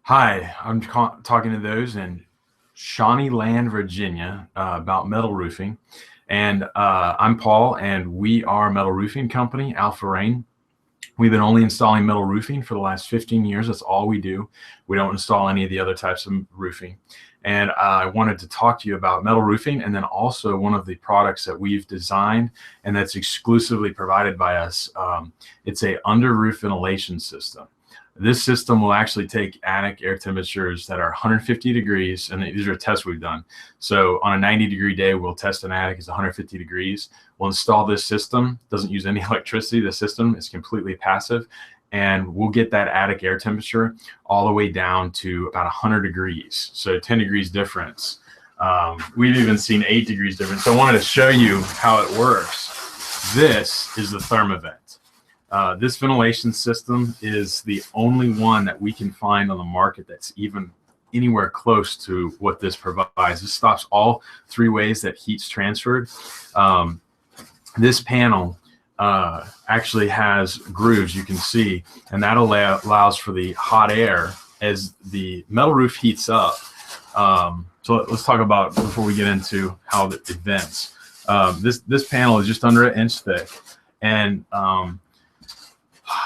Hi, I'm talking to those in Shawnee Land, Virginia, about metal roofing. And I'm Paul, and we are a metal roofing company, Alpha Rain. We've been only installing metal roofing for the last 15 years. That's all we do. We don't install any of the other types of roofing. And I wanted to talk to you about metal roofing, and then also one of the products that we've designed and that's exclusively provided by us. It's a under roof ventilation system. This system will actually take attic air temperatures that are 150 degrees, and these are tests we've done. So on a 90-degree day, we'll test an attic is 150 degrees. We'll install this system. Doesn't use any electricity. The system is completely passive, and we'll get that attic air temperature all the way down to about 100 degrees. So 10 degrees difference. We've even seen 8 degrees difference. So I wanted to show you how it works. This is the Thermavent. This ventilation system is the only one that we can find on the market that's even anywhere close to what this provides. This stops all 3 ways that heat's transferred. This panel actually has grooves, you can see, and that allows for the hot air as the metal roof heats up. So let's talk about, before we get into how it vents. This panel is just under 1 inch thick, and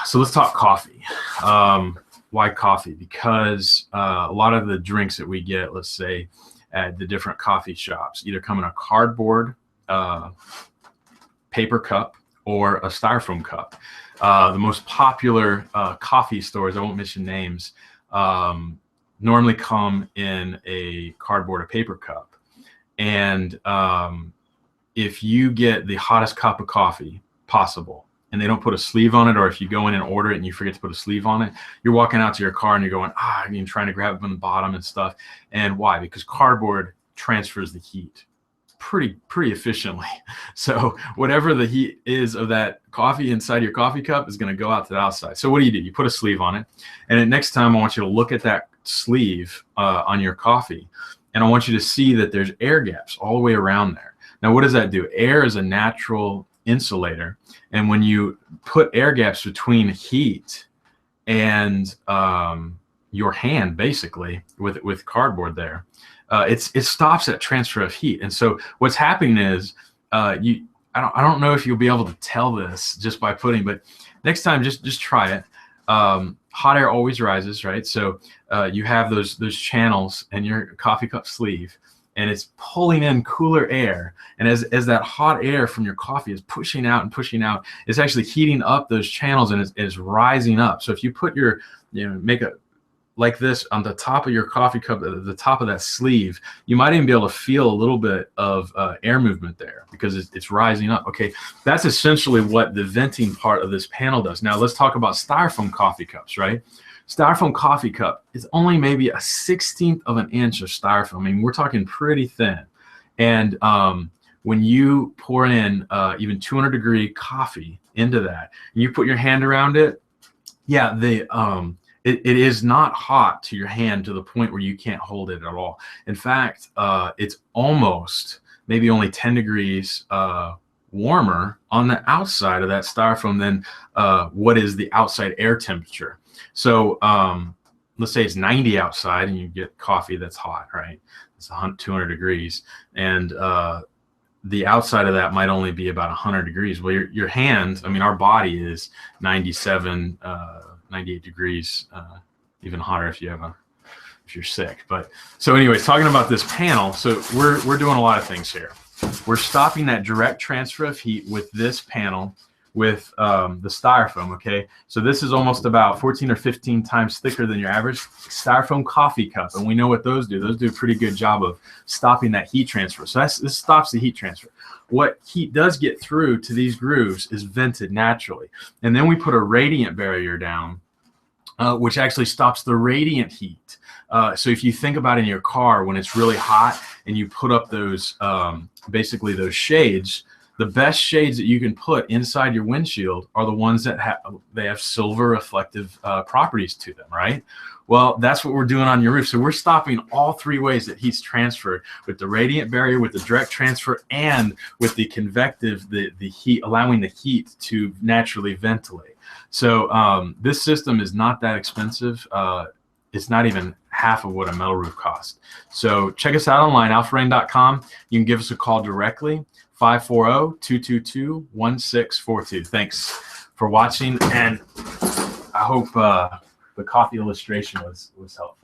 so let's talk coffee. Why coffee? Because a lot of the drinks that we get, let's say, at the different coffee shops, either come in a cardboard paper cup or a styrofoam cup. The most popular coffee stores, I won't mention names, normally come in a cardboard or paper cup. And if you get the hottest cup of coffee possible, and they don't put a sleeve on it, or if you go in and order it and you forget to put a sleeve on it, you're walking out to your car and you're going, you're trying to grab it from the bottom and stuff. And why? Because cardboard transfers the heat pretty efficiently. So whatever the heat is of that coffee inside your coffee cup is going to go out to the outside. So what do? You put a sleeve on it. And then next time I want you to look at that sleeve on your coffee, and I want you to see that there's air gaps all the way around there. Now, what does that do? Air is a natural insulator, and when you put air gaps between heat and your hand, basically with cardboard there, it stops that transfer of heat. And so what's happening is I don't know if you'll be able to tell this just by putting, but next time just try it. Hot air always rises, right? So you have those channels in your coffee cup sleeve, and it's pulling in cooler air. And as that hot air from your coffee is pushing out, it's actually heating up those channels, and it's rising up. So if you put your, make a, like this on the top of your coffee cup, at the top of that sleeve, you might even be able to feel a little bit of air movement there because it's rising up. Okay, that's essentially what the venting part of this panel does. Now let's talk about styrofoam coffee cups, right? Styrofoam coffee cup is only maybe a 1/16 of an inch of styrofoam. I mean, we're talking pretty thin. And when you pour in even 200-degree coffee into that, and you put your hand around it, yeah, it is not hot to your hand to the point where you can't hold it at all. In fact, it's almost maybe only 10 degrees warmer on the outside of that styrofoam than what is the outside air temperature. So let's say it's 90 outside and you get coffee that's hot, right? It's 200 degrees. And the outside of that might only be about 100 degrees. Well, your hand, I mean, our body is 97, 98 degrees, even hotter if you're sick. But so anyways, talking about this panel, so we're doing a lot of things here. We're stopping that direct transfer of heat with this panel with the styrofoam. Okay, so this is almost about 14 or 15 times thicker than your average styrofoam coffee cup, and we know what those do. Those do a pretty good job of stopping that heat transfer. So this stops the heat transfer. What heat does get through to these grooves is vented naturally, and then we put a radiant barrier down, which actually stops the radiant heat. So if you think about in your car when it's really hot and you put up those basically those shades, the best shades that you can put inside your windshield are the ones that have silver reflective properties to them, right? Well, that's what we're doing on your roof. So we're stopping all 3 ways that heat's transferred, with the radiant barrier, with the direct transfer, and with the convective, the heat, allowing the heat to naturally ventilate. So this system is not that expensive. it's not even half of what a metal roof costs. So check us out online, alpharain.com. You can give us a call directly, 540-222-1642. Thanks for watching, and I hope the coffee illustration was helpful.